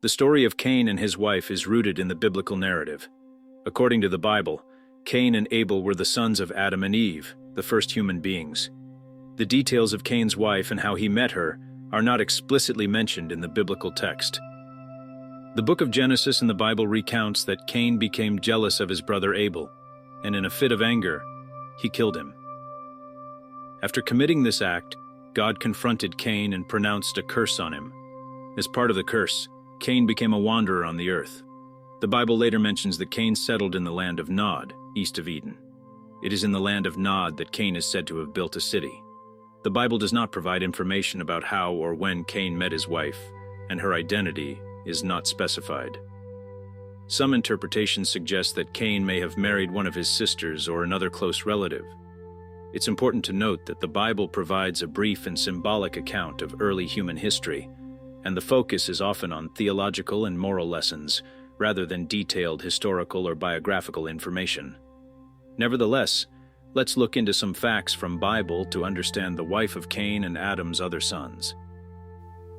The story of Cain and his wife is rooted in the biblical narrative. According to the Bible, Cain and Abel were the sons of Adam and Eve, the first human beings. The details of Cain's wife and how he met her are not explicitly mentioned in the biblical text. The book of Genesis in the Bible recounts that Cain became jealous of his brother Abel, and in a fit of anger, he killed him. After committing this act, God confronted Cain and pronounced a curse on him. As part of the curse, Cain became a wanderer on the earth. The Bible later mentions that Cain settled in the land of Nod, east of Eden. It is in the land of Nod that Cain is said to have built a city. The Bible does not provide information about how or when Cain met his wife, and her identity is not specified. Some interpretations suggest that Cain may have married one of his sisters or another close relative. It's important to note that the Bible provides a brief and symbolic account of early human history, and the focus is often on theological and moral lessons, rather than detailed historical or biographical information. Nevertheless, let's look into some facts from Bible to understand the wife of Cain and Adam's other sons.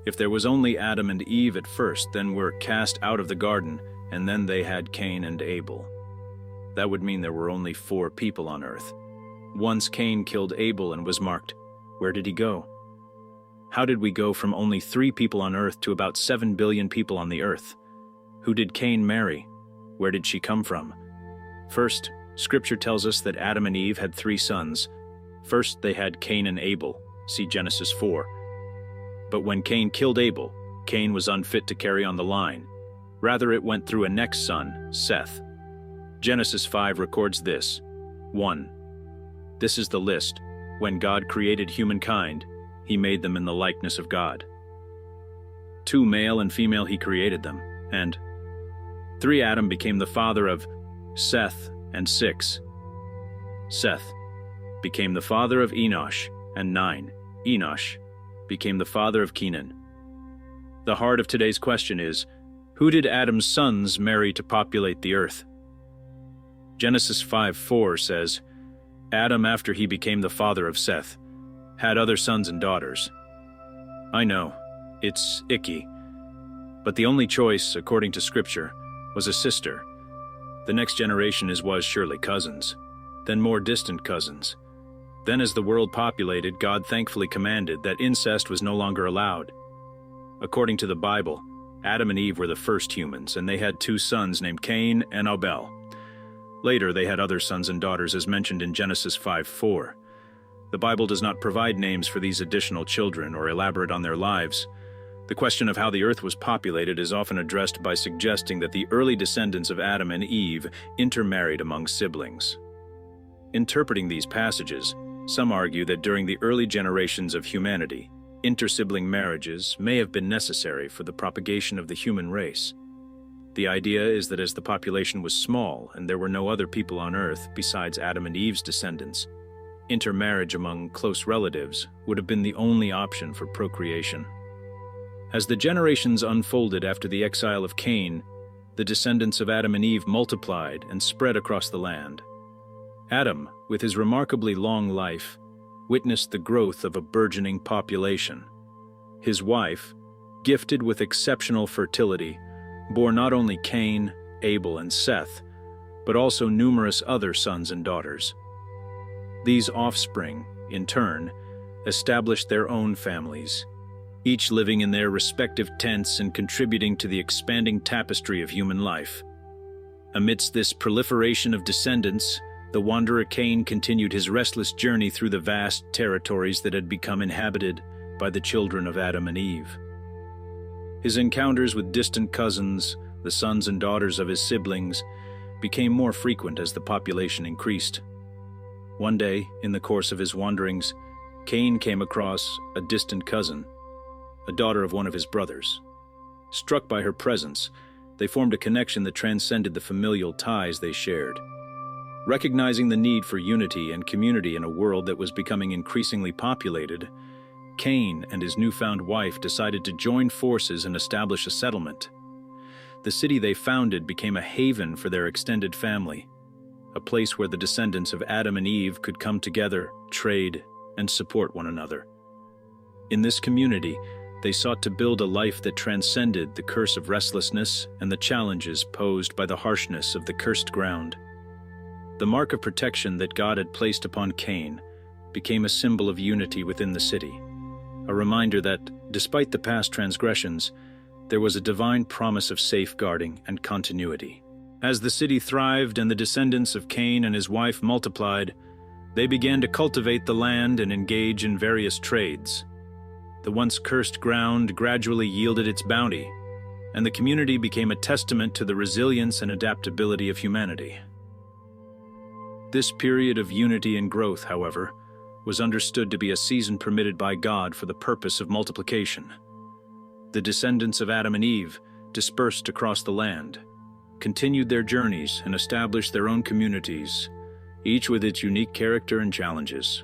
If there was only Adam and Eve at first, then were cast out of the garden, and then they had Cain and Abel. That would mean there were only 4 people on earth. Once Cain killed Abel and was marked, where did he go? How did we go from only 3 people on earth to about 7 billion people on the earth? Who did Cain marry? Where did she come from? First, Scripture tells us that Adam and Eve had 3 sons. First, they had Cain and Abel. See Genesis 4. But when Cain killed Abel, Cain was unfit to carry on the line. Rather, it went through a next son, Seth. Genesis 5 records this. 1. This is the list. When God created humankind, he made them in the likeness of God. 2, male and female he created them. And 3, Adam became the father of Seth, and 6, Seth became the father of Enosh, and 9, Enosh became the father of Cainan. The heart of today's question is, who did Adam's sons marry to populate the earth? Genesis 5:4 says, Adam, after he became the father of Seth, had other sons and daughters. I know, it's icky, but the only choice, according to Scripture, was a sister. The next generation was surely cousins, then more distant cousins. Then as the world populated, God thankfully commanded that incest was no longer allowed. According to the Bible, Adam and Eve were the first humans, and they had 2 sons named Cain and Abel. Later, they had other sons and daughters as mentioned in Genesis 5:4. The Bible does not provide names for these additional children or elaborate on their lives. The question of how the earth was populated is often addressed by suggesting that the early descendants of Adam and Eve intermarried among siblings. Interpreting these passages, some argue that during the early generations of humanity, intersibling marriages may have been necessary for the propagation of the human race. The idea is that as the population was small and there were no other people on earth besides Adam and Eve's descendants, intermarriage among close relatives would have been the only option for procreation. As the generations unfolded after the exile of Cain, the descendants of Adam and Eve multiplied and spread across the land. Adam, with his remarkably long life, witnessed the growth of a burgeoning population. His wife, gifted with exceptional fertility, bore not only Cain, Abel, and Seth, but also numerous other sons and daughters. These offspring, in turn, established their own families, each living in their respective tents and contributing to the expanding tapestry of human life. Amidst this proliferation of descendants, the wanderer Cain continued his restless journey through the vast territories that had become inhabited by the children of Adam and Eve. His encounters with distant cousins, the sons and daughters of his siblings, became more frequent as the population increased. One day, in the course of his wanderings, Cain came across a distant cousin, a daughter of one of his brothers. Struck by her presence, they formed a connection that transcended the familial ties they shared. Recognizing the need for unity and community in a world that was becoming increasingly populated, Cain and his newfound wife decided to join forces and establish a settlement. The city they founded became a haven for their extended family, a place where the descendants of Adam and Eve could come together, trade, and support one another. In this community, They sought to build a life that transcended the curse of restlessness and the challenges posed by the harshness of the cursed ground. The mark of protection that God had placed upon Cain became a symbol of unity within the city, a reminder that, despite the past transgressions, there was a divine promise of safeguarding and continuity. As the city thrived and the descendants of Cain and his wife multiplied, they began to cultivate the land and engage in various trades. The once cursed ground gradually yielded its bounty, and the community became a testament to the resilience and adaptability of humanity. This period of unity and growth, however, was understood to be a season permitted by God for the purpose of multiplication. The descendants of Adam and Eve dispersed across the land, continued their journeys, and established their own communities, each with its unique character and challenges.